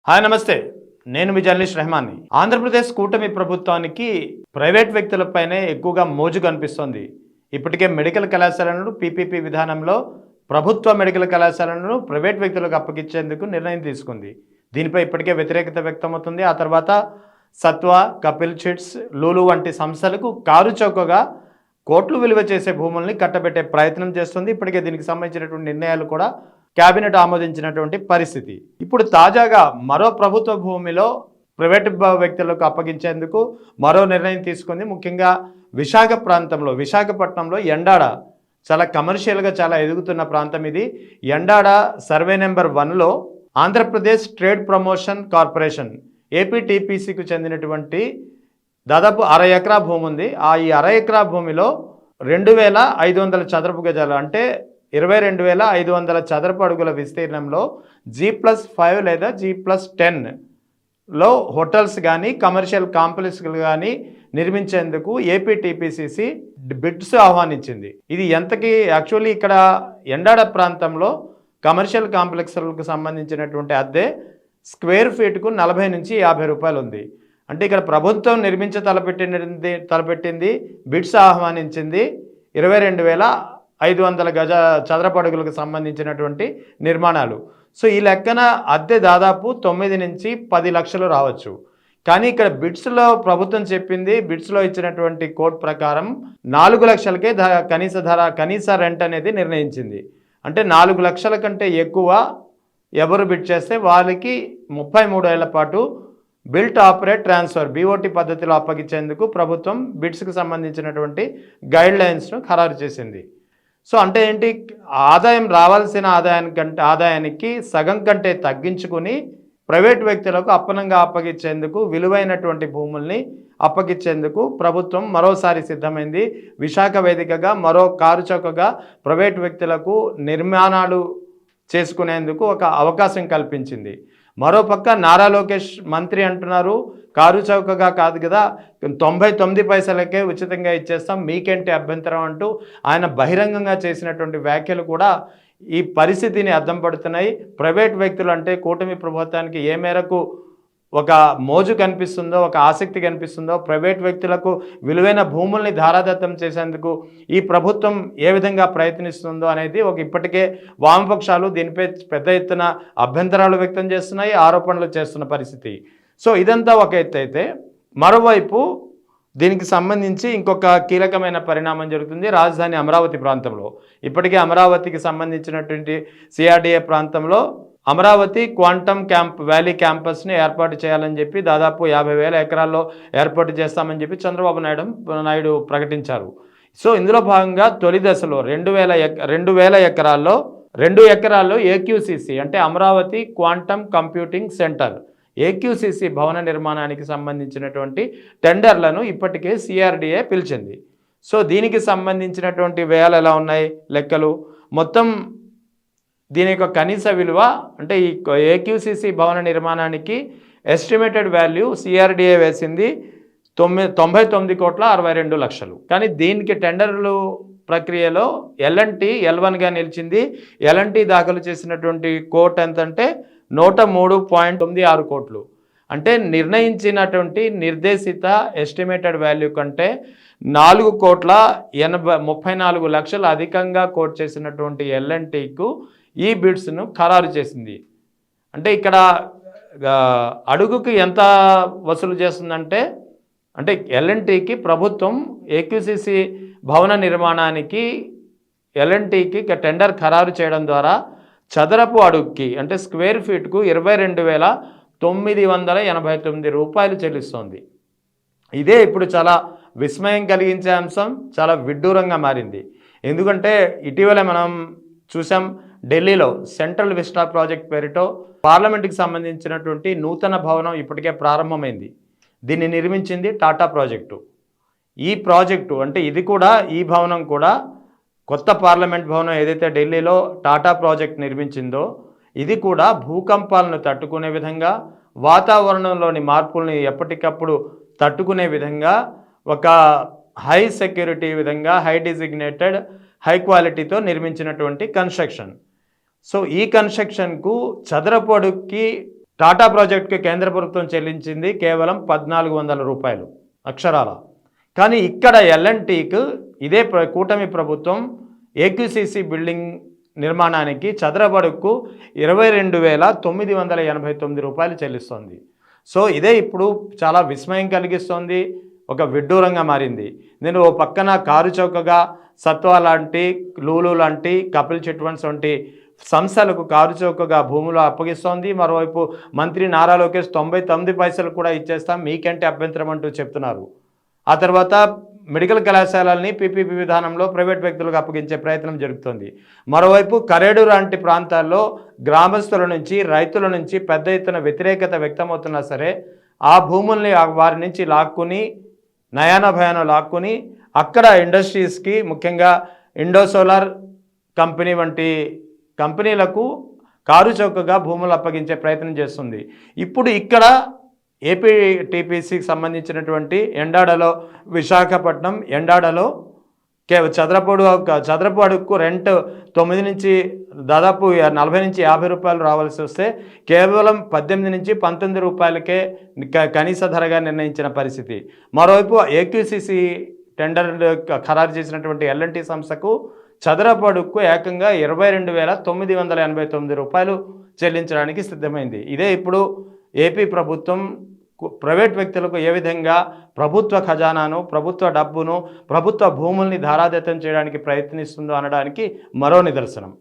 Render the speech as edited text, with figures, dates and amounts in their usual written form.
Hi నమస్తే, నేను మీ journalist రెహమాన్ని. Andhra Pradesh కూటమి ప్రభుత్వానికి ప్రైవేట్ వ్యక్తులపైనే ఎక్కువగా మోజు కనిపిస్తోంది. ఇప్పటికే మెడికల్ కళాశాలలను పీపీపీ విధానంలో ప్రభుత్వ మెడికల్ కళాశాలలను ప్రైవేట్ వ్యక్తులకు అప్పగించేందుకు నిర్ణయం తీసుకుంది. దీనిపై ఇప్పటికే వ్యతిరేకత వ్యక్తమవుతుంది. ఆ తర్వాత సత్వ, కపిల్ చిట్స్, లూలు వంటి సంస్థలకు కారు చౌకగా కోట్లు విలువ చేసే భూముల్ని కట్టబెట్టే ప్రయత్నం చేస్తుంది. ఇప్పటికే దీనికి సంబంధించినటువంటి నిర్ణయాలు కూడా కేబినెట్ ఆమోదించినటువంటి పరిస్థితి. ఇప్పుడు తాజాగా మరో ప్రభుత్వ భూమిలో ప్రైవేట్ వ్యక్తులకు అప్పగించేందుకు మరో నిర్ణయం తీసుకుంది. ముఖ్యంగా విశాఖపట్నంలో ఎండాడ చాలా కమర్షియల్గా చాలా ఎదుగుతున్న ప్రాంతం ఇది. ఎండాడ సర్వే నెంబర్ 1లో ఆంధ్రప్రదేశ్ ట్రేడ్ ప్రమోషన్ కార్పొరేషన్ ఏపీటీపీసీకి చెందినటువంటి దాదాపు 1/2 ఎకరా భూమి ఉంది. ఈ 1/2 ఎకరా భూమిలో 2500 చదరపు గజాలు అంటే 22,500 చదరపు అడుగుల విస్తీర్ణంలో G+5 లేదా G+10లో హోటల్స్ కానీ కమర్షియల్ కాంప్లెక్స్లు కానీ నిర్మించేందుకు ఏపీటీపీసీసీ బిడ్స్ ఆహ్వానించింది. ఇది ఎంతకి యాక్చువల్లీ ఇక్కడ ఎండాడ ప్రాంతంలో కమర్షియల్ కాంప్లెక్స్లకు సంబంధించినటువంటి అద్దె స్క్వేర్ ఫీట్కు 40 నుంచి 50 రూపాయలు ఉంది. అంటే ఇక్కడ ప్రభుత్వం తలపెట్టింది బిడ్స్ ఆహ్వానించింది 22,500 చదరపు అడుగులకు సంబంధించినటువంటి నిర్మాణాలు. సో ఈ లెక్కన అద్దె దాదాపు 9 నుంచి 10 లక్షలు రావచ్చు. కానీ ఇక్కడ బిడ్స్లో ప్రభుత్వం చెప్పింది, బిడ్స్లో ఇచ్చినటువంటి కోడ్ ప్రకారం 4 లక్షలకే కనీస రెంట్ అనేది నిర్ణయించింది. అంటే 4 లక్షల కంటే ఎక్కువ ఎవరు బిడ్ చేస్తే వాళ్ళకి 33 ఏళ్ల పాటు బిల్ట్ ఆపరేట్ ట్రాన్స్ఫర్ BOT పద్ధతిలో అప్పగించేందుకు ప్రభుత్వం బిడ్స్కి సంబంధించినటువంటి గైడ్ లైన్స్ను ఖరారు చేసింది. సో అంటే ఏంటి, రావాల్సిన ఆదాయానికి సగం కంటే తగ్గించుకుని ప్రైవేట్ వ్యక్తులకు అప్పనంగా అప్పగించేందుకు విలువైనటువంటి భూముల్ని అప్పగించేందుకు ప్రభుత్వం మరోసారి సిద్ధమైంది. విశాఖ వేదికగా మరో కారు చౌకగా ప్రైవేట్ వ్యక్తులకు నిర్మాణాలు చేసుకునేందుకు ఒక అవకాశం కల్పించింది. మరోపక్క నారా లోకేష్ మంత్రి అంటున్నారు, కారు చౌకగా కాదు కదా, 99 పైసలకే ఉచితంగా ఇచ్చేస్తాం, మీకేంటి అభ్యంతరం అంటూ ఆయన బహిరంగంగా చేసినటువంటి వ్యాఖ్యలు కూడా ఈ పరిస్థితిని అద్దం పడుతున్నాయి. ప్రైవేట్ వ్యక్తులు అంటే కూటమి ప్రభుత్వానికి ఏ మేరకు ఒక మోజు కనిపిస్తుందో, ఒక ఆసక్తి కనిపిస్తుందో, ప్రైవేట్ వ్యక్తులకు విలువైన భూముల్ని ధారాదత్తం చేసేందుకు ఈ ప్రభుత్వం ఏ విధంగా ప్రయత్నిస్తుందో అనేది ఇప్పటికే వామపక్షాలు దీనిపై పెద్ద ఎత్తున అభ్యంతరాలు వ్యక్తం చేస్తున్నాయి, ఆరోపణలు చేస్తున్న పరిస్థితి. సో ఇదంతా ఒక ఎత్తు అయితే, మరోవైపు దీనికి సంబంధించి ఇంకొక కీలకమైన పరిణామం జరుగుతుంది రాజధాని అమరావతి ప్రాంతంలో. ఇప్పటికే అమరావతికి సంబంధించినటువంటి CRDA ప్రాంతంలో అమరావతి క్వాంటమ్ వ్యాలీ క్యాంపస్ని ఏర్పాటు చేయాలని చెప్పి దాదాపు 50,000 ఎకరాల్లో ఏర్పాటు చేస్తామని చెప్పి చంద్రబాబు నాయుడు ప్రకటించారు. సో ఇందులో భాగంగా తొలి దశలో 2,000 ఎకరాల్లో 2 ఎకరాల్లో AQCC అంటే Amaravati quantum computing centre AQCC భవన నిర్మాణానికి సంబంధించినటువంటి టెండర్లను ఇప్పటికే CRDA పిలిచింది. సో దీనికి సంబంధించినటువంటి వ్యయాలు ఎలా ఉన్నాయి లెక్కలు, మొత్తం దీని యొక్క కనీస విలువ అంటే ఈ AQCC భవన నిర్మాణానికి ఎస్టిమేటెడ్ వాల్యూ CRDA వేసింది 99,62 లక్షలు. కానీ దీనికి టెండర్లు ప్రక్రియలో L&T L1గా నిలిచింది. L&T దాఖలు చేసినటువంటి కోట్ ఎంతంటే 103.96 కోట్లు. అంటే నిర్ణయించినటువంటి నిర్దేశిత ఎస్టిమేటెడ్ వాల్యూ కంటే 4,34 లక్షలు అధికంగా కోట్ చేసినటువంటి L&Tకు ఈ బిడ్స్ను ఖరారు చేసింది. అంటే ఇక్కడ అడుగుకి ఎంత వసూలు చేస్తుందంటే, అంటే L&Tకి ప్రభుత్వం AQCC భవన నిర్మాణానికి L&Tకి టెండర్ ఖరారు చేయడం ద్వారా చదరపు అడుగుకి అంటే స్క్వేర్ ఫీట్కు 22,989 రూపాయలు చెల్లిస్తోంది. ఇదే ఇప్పుడు చాలా విస్మయం కలిగించే అంశం, చాలా విడ్డూరంగా మారింది. ఎందుకంటే ఇటీవల మనం చూసాం, ఢిల్లీలో సెంట్రల్ విస్టా ప్రాజెక్ట్ పేరుతో పార్లమెంట్కి సంబంధించినటువంటి నూతన భవనం ఇప్పటికే ప్రారంభమైంది. దీన్ని నిర్మించింది టాటా ప్రాజెక్టు. ఈ ప్రాజెక్టు అంటే ఇది కూడా, ఈ భవనం కూడా కొత్త పార్లమెంట్ భవనం ఏదైతే ఢిల్లీలో టాటా ప్రాజెక్ట్ నిర్మించిందో ఇది కూడా భూకంపాలను తట్టుకునే విధంగా, వాతావరణంలోని మార్పుల్ని ఎప్పటికప్పుడు తట్టుకునే విధంగా ఒక హై సెక్యూరిటీ విధంగా హై డిజిగ్నేటెడ్ హై క్వాలిటీతో నిర్మించినటువంటి కన్స్ట్రక్షన్. సో ఈ కన్స్ట్రక్షన్కు చదరపు అడుగుకి టాటా ప్రాజెక్టుకి కేంద్ర ప్రభుత్వం చెల్లించింది కేవలం 1400 రూపాయలు అక్షరాల. కానీ ఇక్కడ ఎల్ఎన్టీకి ఇదే కూటమి ప్రభుత్వం ఏక్యూసీసీ బిల్డింగ్ నిర్మాణానికి చదరబడుకు 22,989 రూపాయలు చెల్లిస్తోంది. సో ఇదే ఇప్పుడు చాలా విస్మయం కలిగిస్తోంది, ఒక విడ్డూరంగా మారింది. నేను ఓ పక్కన కారు చౌకగా సత్వా లాంటి, లూలు లాంటి, కపిల్ చిట్ ఫండ్స్ వంటి సంస్థలకు కారు చౌకగా భూములు అప్పగిస్తోంది. మరోవైపు మంత్రి నారా లోకేష్ 99 పైసలు కూడా ఇచ్చేస్తాం, మీకంటే అభ్యంతరం అంటూ చెప్తున్నారు. ఆ తర్వాత మెడికల్ కళాశాలల్ని పీపీపీ విధానంలో ప్రైవేట్ వ్యక్తులకు అప్పగించే ప్రయత్నం జరుగుతుంది. మరోవైపు కరేడు లాంటి ప్రాంతాల్లో గ్రామస్తుల నుంచి, రైతుల నుంచి పెద్ద ఎత్తున వ్యతిరేకత వ్యక్తమవుతున్నా సరే ఆ భూముల్ని వారి నుంచి లాక్కుని, నయాన భయాన లాక్కుని అక్కడ ఇండస్ట్రీస్కి, ముఖ్యంగా ఇండోసోలార్ కంపెనీ వంటి కంపెనీలకు కారు చౌకగా భూములు అప్పగించే ప్రయత్నం చేస్తుంది. ఇప్పుడు ఇక్కడ ఏపీటీపీసీకి సంబంధించినటువంటి ఎండాడలో, విశాఖపట్నం ఎండాడలో చదరపు అడుగుకు రెంట్ 9 నుంచి దాదాపు 40 నుంచి 50 రూపాయలు రావాల్సి వస్తే కేవలం 18 నుంచి 19 రూపాయలకే కనీస ధరగా నిర్ణయించిన పరిస్థితి. మరోవైపు ఏక్యూసీసీ టెండర్ ఖరారు చేసినటువంటి ఎల్ఎన్టీ సంస్థకు చదరపు అడుగుకు ఏకంగా 22,989 రూపాయలు చెల్లించడానికి సిద్ధమైంది. ఇదే ఇప్పుడు ఏపీ ప్రభుత్వం ప్రైవేట్ వ్యక్తులకు ఏ విధంగా ప్రభుత్వ ఖజానాను, ప్రభుత్వ డబ్బును, ప్రభుత్వ భూముల్ని ధారాదత్తం చేయడానికి ప్రయత్నిస్తుందో అనడానికి మరో నిదర్శనం.